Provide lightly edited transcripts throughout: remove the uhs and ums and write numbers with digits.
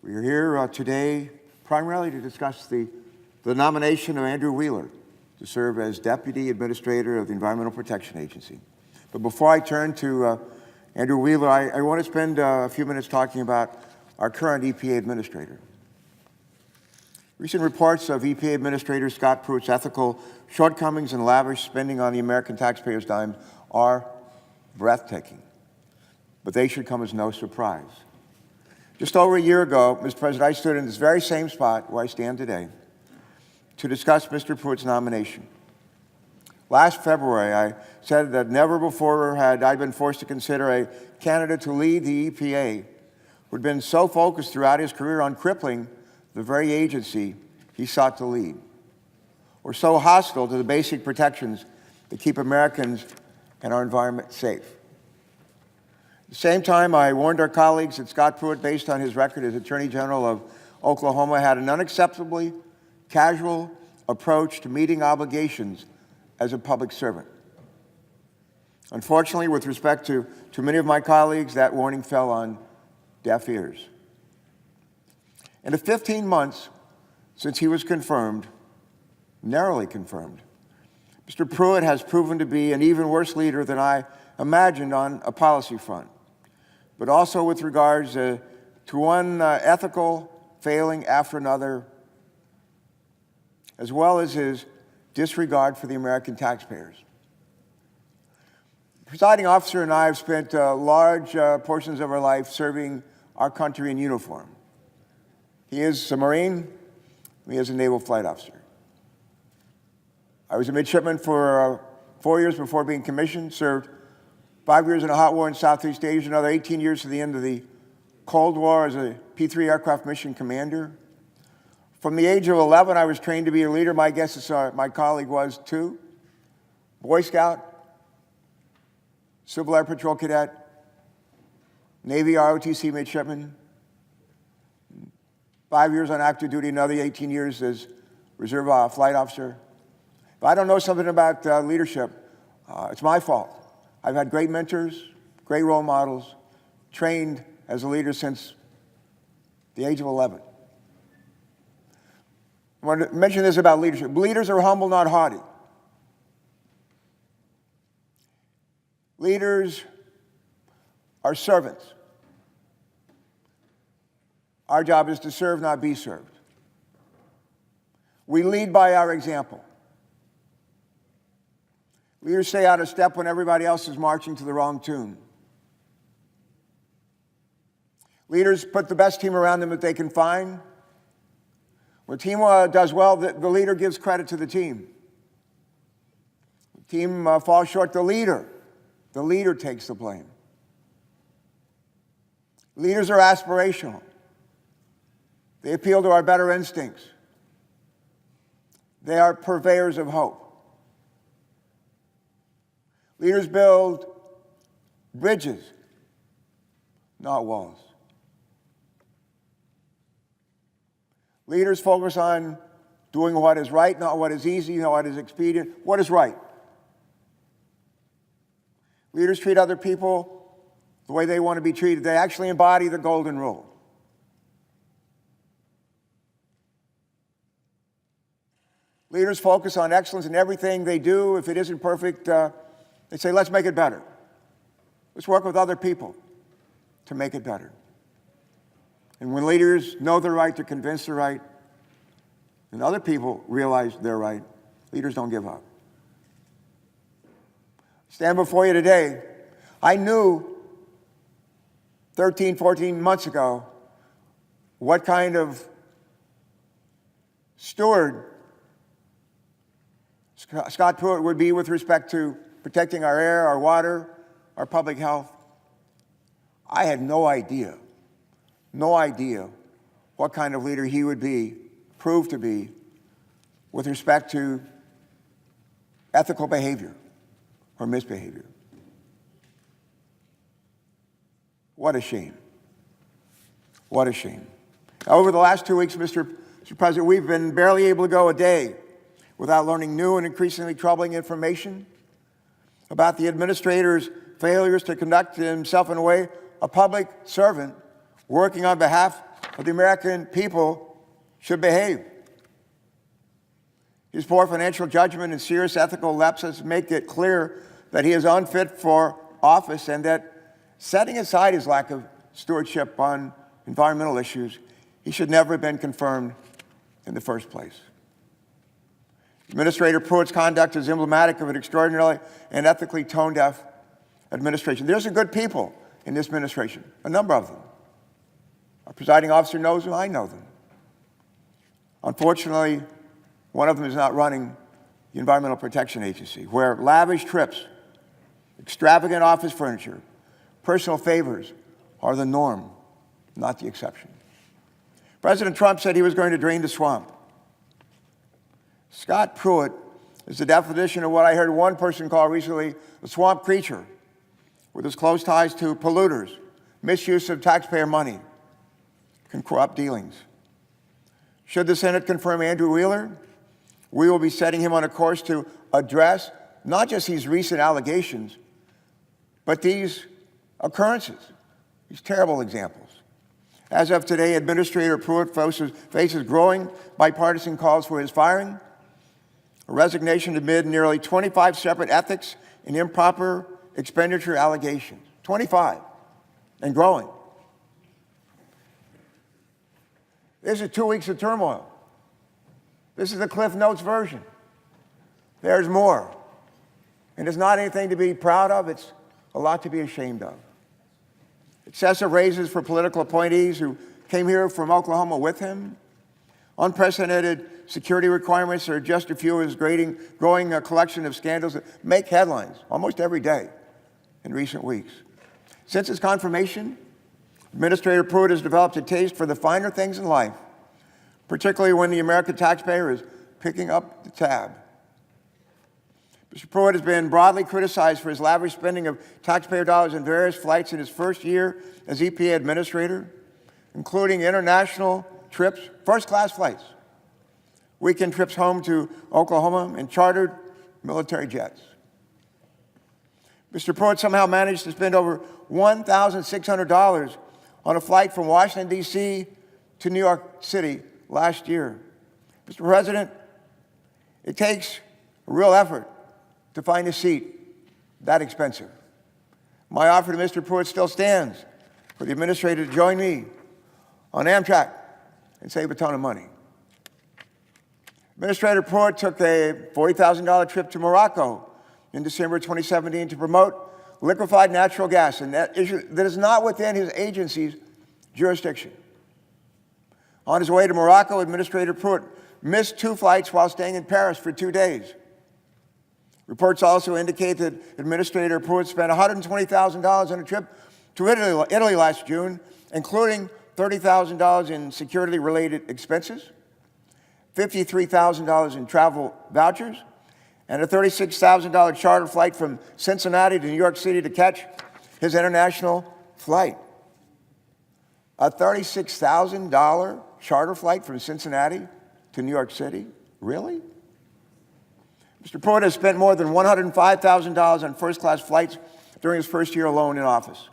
We are here today primarily to discuss the nomination of Andrew Wheeler to serve as Deputy Administrator of the Environmental Protection Agency. But before I turn to Andrew Wheeler, I want to spend a few minutes talking about our current EPA Administrator. Recent reports of EPA Administrator Scott Pruitt's ethical shortcomings and lavish spending on the American taxpayers' dime are breathtaking, but they should come as no surprise. Just over a year ago, Mr. President, I stood in this very same spot where I stand today to discuss Mr. Pruitt's nomination. Last February, I said that never before had I been forced to consider a candidate to lead the EPA who had been so focused throughout his career on crippling the very agency he sought to lead, or so hostile to the basic protections that keep Americans and our environment safe. At the same time, I warned our colleagues that Scott Pruitt, based on his record as Attorney General of Oklahoma, had an unacceptably casual approach to meeting obligations as a public servant. Unfortunately, with respect to many of my colleagues, that warning fell on deaf ears. In the 15 months since he was confirmed, narrowly confirmed, Mr. Pruitt has proven to be an even worse leader than I imagined on a policy front, but also with regards to one ethical failing after another, as well as his disregard for the American taxpayers. The presiding officer and I have spent large portions of our life serving our country in uniform. He is a Marine, he is a Naval Flight Officer. I was a midshipman for 4 years before being commissioned, served 5 years in a hot war in Southeast Asia, another 18 years to the end of the Cold War as a P-3 aircraft mission commander. From the age of 11, I was trained to be a leader. My guess is my colleague was too. Boy Scout, Civil Air Patrol Cadet, Navy ROTC midshipman, 5 years on active duty, another 18 years as Reserve Flight Officer. If I don't know something about leadership, it's my fault. I've had great mentors, great role models, trained as a leader since the age of 11. I want to mention this about leadership. Leaders are humble, not haughty. Leaders are servants. Our job is to serve, not be served. We lead by our example. Leaders stay out of step when everybody else is marching to the wrong tune. Leaders put the best team around them that they can find. When a team does well, the leader gives credit to the team. The team falls short, the leader takes the blame. Leaders are aspirational. They appeal to our better instincts. They are purveyors of hope. Leaders build bridges, not walls. Leaders focus on doing what is right, not what is easy, not what is expedient, what is right. Leaders treat other people the way they want to be treated. They actually embody the golden rule. Leaders focus on excellence in everything they do. If it isn't perfect, they say, let's make it better. Let's work with other people to make it better. And when leaders know they're right, they're convinced they're right, and other people realize they're right, leaders don't give up. I stand before you today. I knew 13, 14 months ago what kind of steward Scott Pruitt would be with respect to protecting our air, our water, our public health. I had no idea what kind of leader he would be, prove to be, with respect to ethical behavior or misbehavior. What a shame. What a shame. Over the last 2 weeks, Mr. President, we've been barely able to go a day without learning new and increasingly troubling information about the administrator's failures to conduct himself in a way a public servant working on behalf how the American people should behave. His poor financial judgment and serious ethical lapses make it clear that he is unfit for office, and that, setting aside his lack of stewardship on environmental issues, he should never have been confirmed in the first place. Administrator Pruitt's conduct is emblematic of an extraordinarily and ethically tone-deaf administration. There's some good people in this administration, a number of them. Our presiding officer knows them, I know them. Unfortunately, one of them is not running the Environmental Protection Agency, where lavish trips, extravagant office furniture, personal favors are the norm, not the exception. President Trump said he was going to drain the swamp. Scott Pruitt is the definition of what I heard one person call recently a swamp creature, with his close ties to polluters, misuse of taxpayer money, and corrupt dealings. Should the Senate confirm Andrew Wheeler, we will be setting him on a course to address not just these recent allegations, but these occurrences, these terrible examples. As of today, Administrator Pruitt faces growing bipartisan calls for his firing, a resignation amid nearly 25 separate ethics and improper expenditure allegations. 25, and growing. This is 2 weeks of turmoil. This is the Cliff Notes version. There's more. And it's not anything to be proud of, it's a lot to be ashamed of. Excessive raises for political appointees who came here from Oklahoma with him. Unprecedented security requirements are just a few of his growing collection of scandals that make headlines almost every day in recent weeks. Since his confirmation, Administrator Pruitt has developed a taste for the finer things in life, particularly when the American taxpayer is picking up the tab. Mr. Pruitt has been broadly criticized for his lavish spending of taxpayer dollars in various flights in his first year as EPA administrator, including international trips, first-class flights, weekend trips home to Oklahoma, and chartered military jets. Mr. Pruitt somehow managed to spend over $1,600 on a flight from Washington, D.C. to New York City last year. Mr. President, it takes a real effort to find a seat that expensive. My offer to Mr. Pruitt still stands for the administrator to join me on Amtrak and save a ton of money. Administrator Pruitt took a $40,000 trip to Morocco in December 2017 to promote liquefied natural gas, and that is not within his agency's jurisdiction. On his way to Morocco, Administrator Pruitt missed 2 flights while staying in Paris for 2 days. Reports also indicate that Administrator Pruitt spent $120,000 on a trip to Italy last June, including $30,000 in security-related expenses, $53,000 in travel vouchers, and a $36,000 charter flight from Cincinnati to New York City to catch his international flight. A $36,000 charter flight from Cincinnati to New York City? Really? Mr. Pruitt has spent more than $105,000 on first-class flights during his first year alone in office.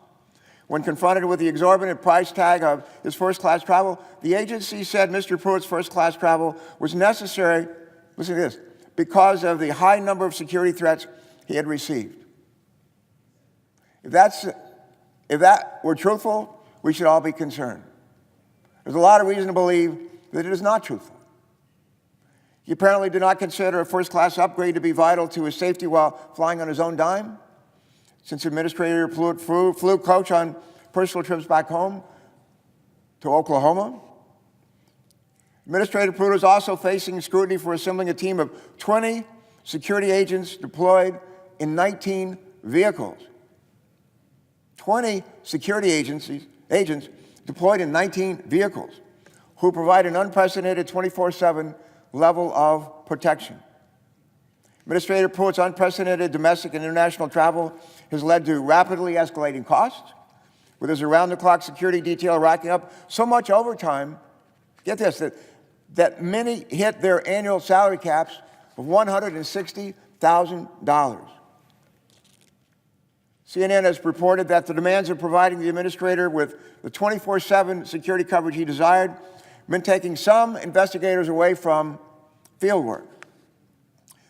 When confronted with the exorbitant price tag of his first-class travel, the agency said Mr. Pruitt's first-class travel was necessary, listen to this, because of the high number of security threats he had received. If that were truthful, we should all be concerned. There's a lot of reason to believe that it is not truthful. He apparently did not consider a first-class upgrade to be vital to his safety while flying on his own dime. Since Administrator Pruitt flew coach on personal trips back home to Oklahoma, Administrator Pruitt is also facing scrutiny for assembling a team of 20 security agents deployed in 19 vehicles. 20 security agents deployed in 19 vehicles who provide an unprecedented 24/7 level of protection. Administrator Pruitt's unprecedented domestic and international travel has led to rapidly escalating costs, with his around-the-clock security detail racking up so much overtime, get this, that many hit their annual salary caps of $160,000. CNN has reported that the demands of providing the administrator with the 24/7 security coverage he desired meant taking some investigators away from field work.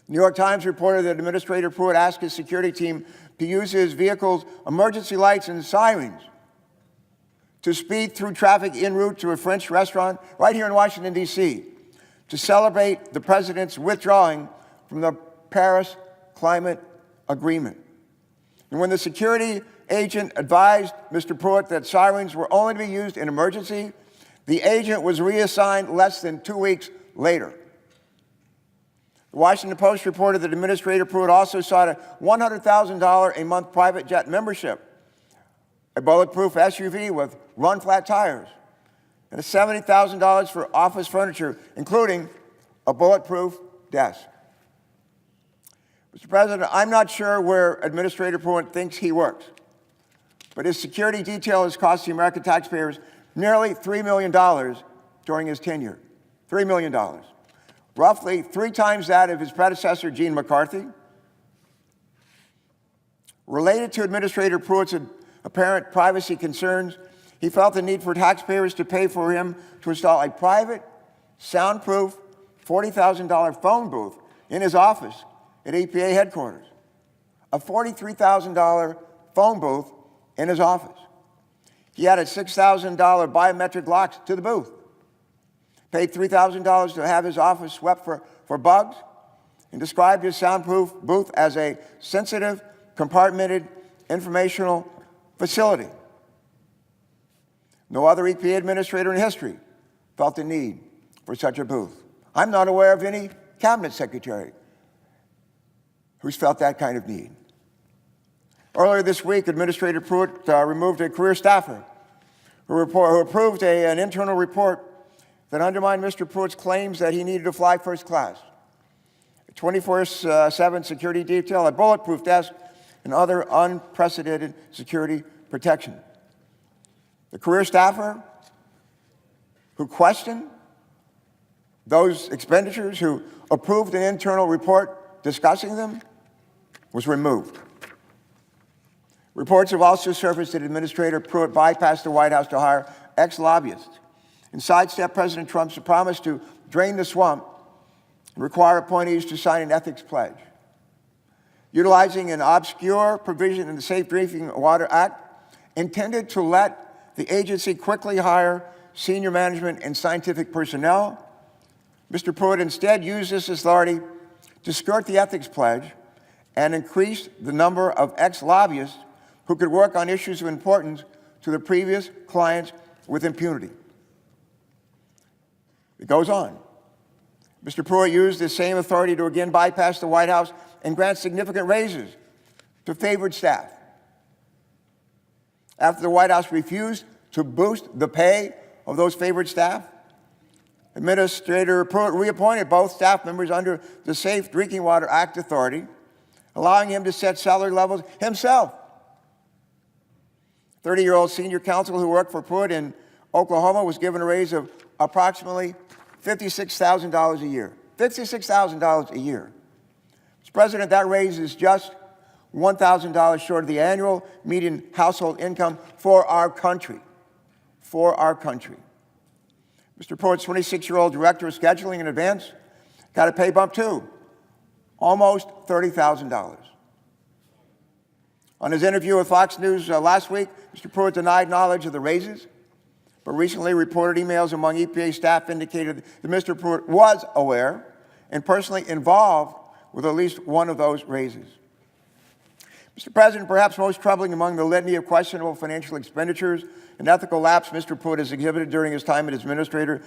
The New York Times reported that Administrator Pruitt asked his security team to use his vehicle's emergency lights and sirens to speed through traffic en route to a French restaurant right here in Washington, D.C., to celebrate the president's withdrawing from the Paris Climate Agreement. And when the security agent advised Mr. Pruitt that sirens were only to be used in emergency, the agent was reassigned less than 2 weeks later. The Washington Post reported that Administrator Pruitt also sought a $100,000 a month private jet membership, a bulletproof SUV with run-flat tires, and $70,000 for office furniture, including a bulletproof desk. Mr. President, I'm not sure where Administrator Pruitt thinks he works, but his security detail has cost the American taxpayers nearly $3 million during his tenure. $3 million. Roughly 3 times that of his predecessor, Gene McCarthy. Related to Administrator Pruitt's apparent privacy concerns, he felt the need for taxpayers to pay for him to install a private, soundproof, $40,000 phone booth in his office at EPA headquarters. A $43,000 phone booth in his office. He added $6,000 biometric locks to the booth. Paid $3,000 to have his office swept for bugs, and described his soundproof booth as a sensitive, compartmented informational facility. No other EPA administrator in history felt the need for such a booth. I'm not aware of any cabinet secretary who's felt that kind of need. Earlier this week, Administrator Pruitt removed a career staffer who approved an internal report that undermined Mr. Pruitt's claims that he needed to fly first class, a 24/7 security detail, a bulletproof desk, and other unprecedented security protection. The career staffer who questioned those expenditures, who approved an internal report discussing them, was removed. Reports have also surfaced that Administrator Pruitt bypassed the White House to hire ex-lobbyists and sidestep President Trump's promise to drain the swamp and require appointees to sign an ethics pledge. Utilizing an obscure provision in the Safe Drinking Water Act intended to let the agency quickly hire senior management and scientific personnel, Mr. Pruitt instead used this authority to skirt the ethics pledge and increase the number of ex-lobbyists who could work on issues of importance to the previous clients with impunity. It goes on. Mr. Pruitt used this same authority to again bypass the White House and grant significant raises to favored staff. After the White House refused to boost the pay of those favored staff, Administrator Pruitt reappointed both staff members under the Safe Drinking Water Act authority, allowing him to set salary levels himself. 30-year-old senior counsel who worked for Pruitt in Oklahoma was given a raise of approximately $56,000 a year. $56,000 a year. Mr. President, that raise is just $1,000 short of the annual median household income for our country. For our country. Mr. Pruitt's 26-year-old director of scheduling and events got a pay bump too, almost $30,000. On his interview with Fox News last week, Mr. Pruitt denied knowledge of the raises, but recently reported emails among EPA staff indicated that Mr. Pruitt was aware and personally involved with at least one of those raises. Mr. President, perhaps most troubling among the litany of questionable financial expenditures and ethical lapse Mr. Pruitt has exhibited during his time as administrator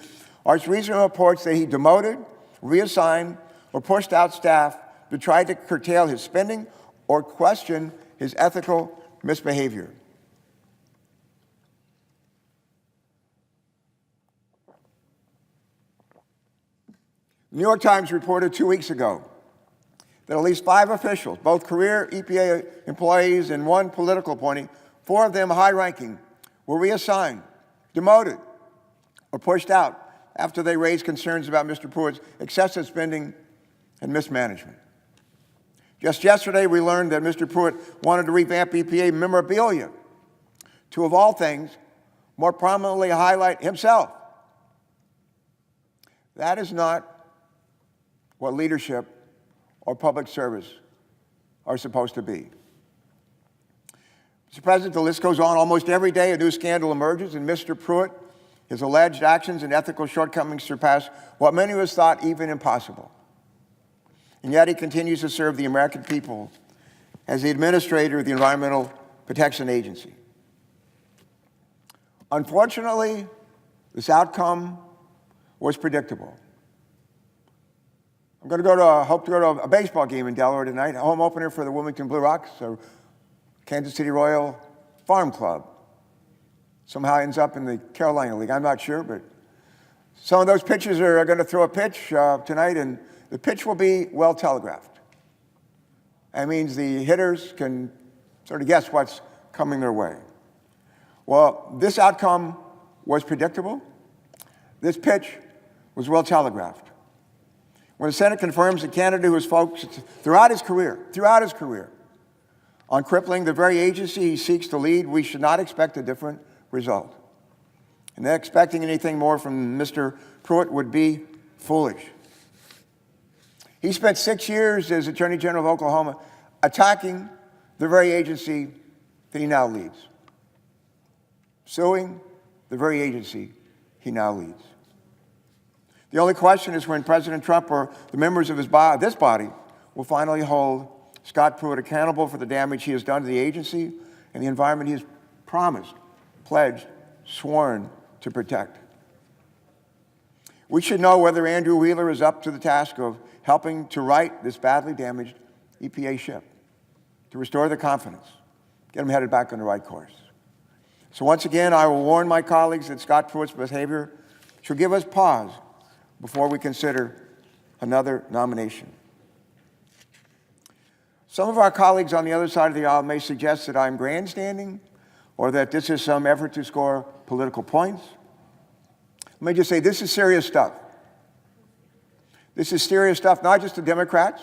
are his recent reports that he demoted, reassigned, or pushed out staff to try to curtail his spending or question his ethical misbehavior. The New York Times reported 2 weeks ago that at least 5 officials, both career EPA employees and 1 political appointee, 4 of them high-ranking, were reassigned, demoted, or pushed out after they raised concerns about Mr. Pruitt's excessive spending and mismanagement. Just yesterday, we learned that Mr. Pruitt wanted to revamp EPA memorabilia to, of all things, more prominently highlight himself. That is not what leadership or public service are supposed to be. Mr. President, the list goes on. Almost every day a new scandal emerges, and Mr. Pruitt, his alleged actions and ethical shortcomings surpass what many of us thought even impossible. And yet he continues to serve the American people as the administrator of the Environmental Protection Agency. Unfortunately, this outcome was predictable. I'm going to hope to go to a baseball game in Delaware tonight, a home opener for the Wilmington Blue Rocks, or Kansas City Royal Farm Club. Somehow ends up in the Carolina League. I'm not sure, but some of those pitchers are going to throw a pitch tonight, and the pitch will be well telegraphed. That means the hitters can sort of guess what's coming their way. Well, this outcome was predictable. This pitch was well telegraphed. When the Senate confirms a candidate who has focused throughout his career, on crippling the very agency he seeks to lead, we should not expect a different result. And expecting anything more from Mr. Pruitt would be foolish. He spent 6 years as Attorney General of Oklahoma attacking the very agency that he now leads, suing the very agency he now leads. The only question is when President Trump or the members of this body will finally hold Scott Pruitt accountable for the damage he has done to the agency and the environment he has promised, pledged, sworn to protect. We should know whether Andrew Wheeler is up to the task of helping to right this badly damaged EPA ship, to restore the confidence, get them headed back on the right course. So once again, I will warn my colleagues that Scott Pruitt's behavior should give us pause before we consider another nomination. Some of our colleagues on the other side of the aisle may suggest that I'm grandstanding or that this is some effort to score political points. Let me just say, this is serious stuff. This is serious stuff, not just to Democrats,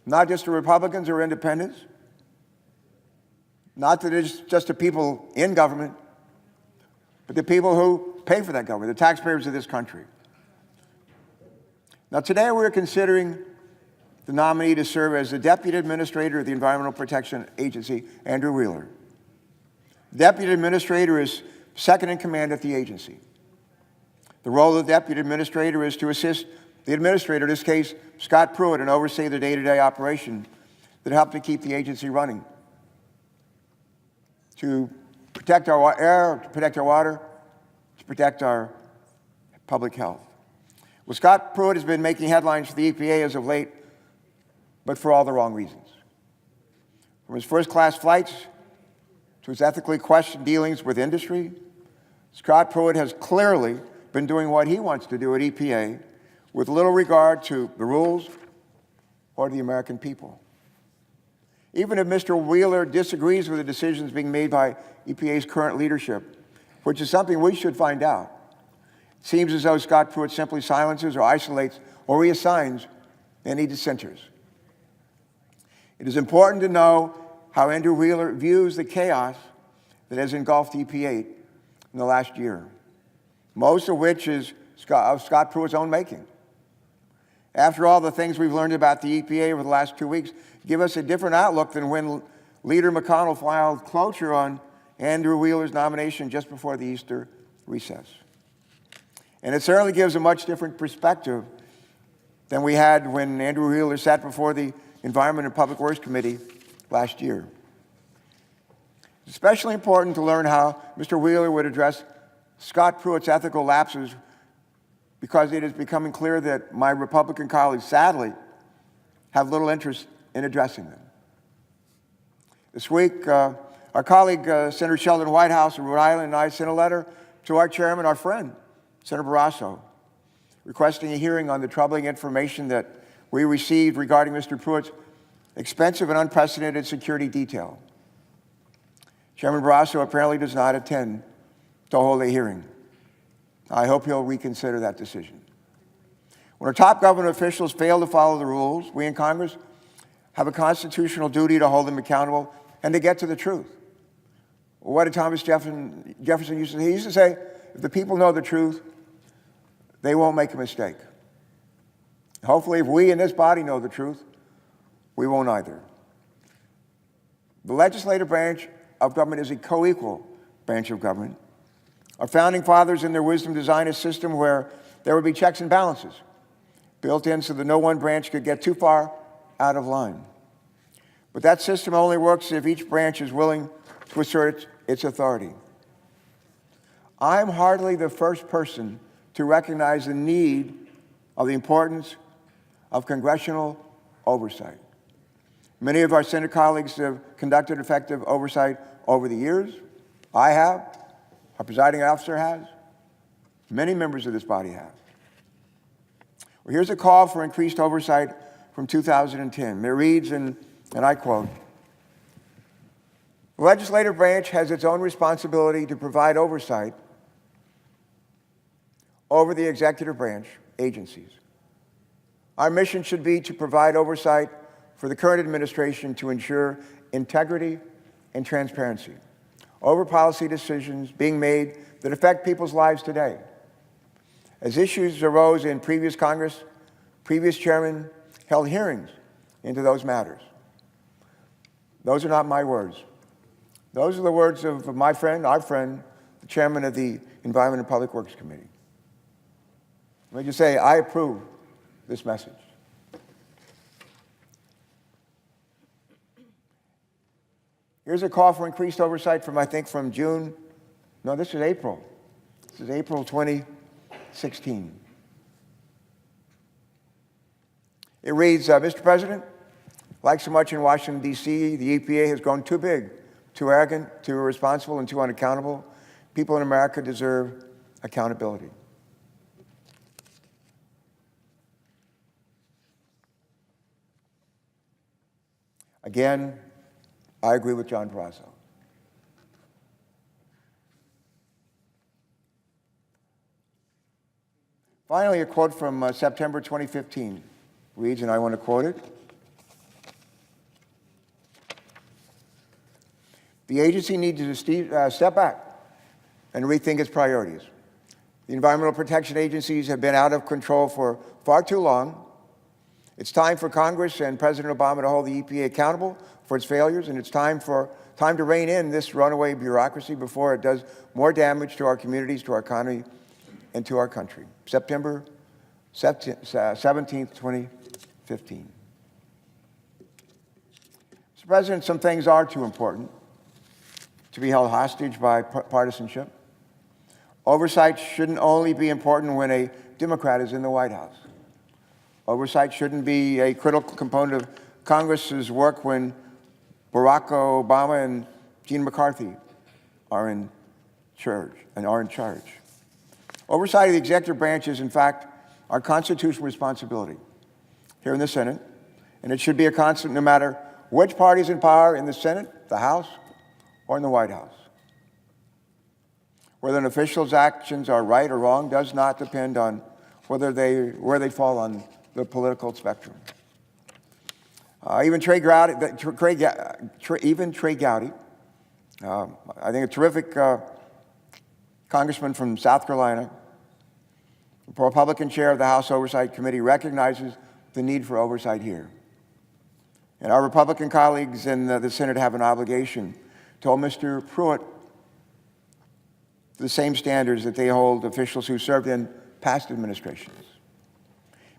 not just to Republicans or independents, not that it's just to people in government, but the people who pay for that government, the taxpayers of this country. Now, today we're considering the nominee to serve as the Deputy Administrator of the Environmental Protection Agency, Andrew Wheeler. The Deputy Administrator is second in command at the agency. The role of the Deputy Administrator is to assist the administrator, in this case, Scott Pruitt, and oversee the day-to-day operation that help to keep the agency running, to protect our air, to protect our water, to protect our public health. Well, Scott Pruitt has been making headlines for the EPA as of late, but for all the wrong reasons. From his first-class flights to his ethically questioned dealings with industry, Scott Pruitt has clearly been doing what he wants to do at EPA with little regard to the rules or to the American people. Even if Mr. Wheeler disagrees with the decisions being made by EPA's current leadership, which is something we should find out, it seems as though Scott Pruitt simply silences or isolates or reassigns any dissenters. It is important to know how Andrew Wheeler views the chaos that has engulfed EPA in the last year, most of which is of Scott Pruitt's own making. After all, the things we've learned about the EPA over the last 2 weeks give us a different outlook than when Leader McConnell filed cloture on Andrew Wheeler's nomination just before the Easter recess. And it certainly gives a much different perspective than we had when Andrew Wheeler sat before the Environment and Public Works Committee last year. It's especially important to learn how Mr. Wheeler would address Scott Pruitt's ethical lapses, because it is becoming clear that my Republican colleagues, sadly, have little interest in addressing them. This week, our colleague, Senator Sheldon Whitehouse of Rhode Island, and I sent a letter to our chairman, our friend, Senator Barrasso, requesting a hearing on the troubling information that we received regarding Mr. Pruitt's expensive and unprecedented security detail. Chairman Barrasso apparently does not intend to hold a hearing. I hope he'll reconsider that decision. When our top government officials fail to follow the rules, we in Congress have a constitutional duty to hold them accountable and to get to the truth. What did Thomas Jefferson used to say? He used to say, if the people know the truth, they won't make a mistake. Hopefully, if we in this body know the truth, we won't either. The legislative branch of government is a co-equal branch of government. Our founding fathers, in their wisdom, designed a system where there would be checks and balances built in so that no one branch could get too far out of line. But that system only works if each branch is willing to assert its authority. I'm hardly the first person to recognize the need of the importance of congressional oversight. Many of our Senate colleagues have conducted effective oversight over the years. I have, our presiding officer has, many members of this body have. Well, here's a call for increased oversight from 2010. It reads, and I quote, "The legislative branch has its own responsibility to provide oversight over the executive branch agencies. Our mission should be to provide oversight for the current administration to ensure integrity and transparency over policy decisions being made that affect people's lives today. As issues arose in previous Congress, previous chairmen held hearings into those matters." Those are not my words. Those are the words of my friend, our friend, the chairman of the Environment and Public Works Committee. Let me just say, I approve this message. Here's a call for increased oversight from, I think, from June. No, this is April. This is April 2016. It reads, Mr. President, like so much in Washington, D.C., the EPA has grown too big, too arrogant, too irresponsible, and too unaccountable. People in America deserve accountability. Again, I agree with John Barrasso. Finally, a quote from September 2015 reads, and I want to quote it. "The agency needs to step back and rethink its priorities. The environmental protection agencies have been out of control for far too long. It's time for Congress and President Obama to hold the EPA accountable for its failures, and it's time to rein in this runaway bureaucracy before it does more damage to our communities, to our economy, and to our country." September 17th, 2015. Mr. President, some things are too important to be held hostage by partisanship. Oversight shouldn't only be important when a Democrat is in the White House. Oversight shouldn't be a critical component of Congress's work when Barack Obama and Gene McCarthy are in charge. Oversight of the executive branch is, in fact, our constitutional responsibility here in the Senate, and it should be a constant no matter which party is in power in the Senate, the House, or in the White House. Whether an official's actions are right or wrong does not depend on where they fall on the political spectrum. Even Trey Gowdy, I think a terrific congressman from South Carolina, the Republican chair of the House Oversight Committee, recognizes the need for oversight here. And our Republican colleagues in the Senate have an obligation to hold Mr. Pruitt to the same standards that they hold officials who served in past administrations.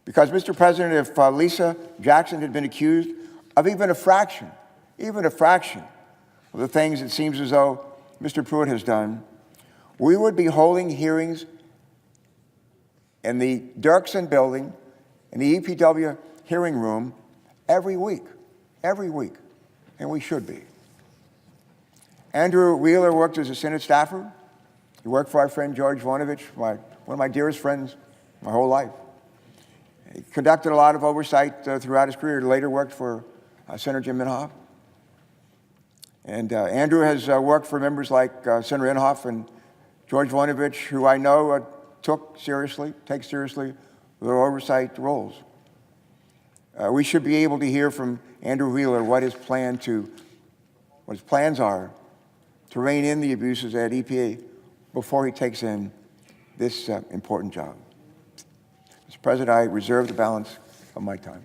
Because, Mr. President, if Lisa Jackson had been accused of even a fraction of the things it seems as though Mr. Pruitt has done, we would be holding hearings in the Dirksen building, in the EPW hearing room every week, and we should be. Andrew Wheeler worked as a Senate staffer. He worked for our friend George Voinovich, one of my dearest friends my whole life. He conducted a lot of oversight throughout his career. He later worked for Senator Jim Inhofe. And Andrew has worked for members like Senator Inhofe and George Voinovich, who I know take seriously their oversight roles. we should be able to hear from Andrew Wheeler what his plans are to rein in the abuses at EPA before he takes in this important job. Mr. President, I reserve the balance of my time.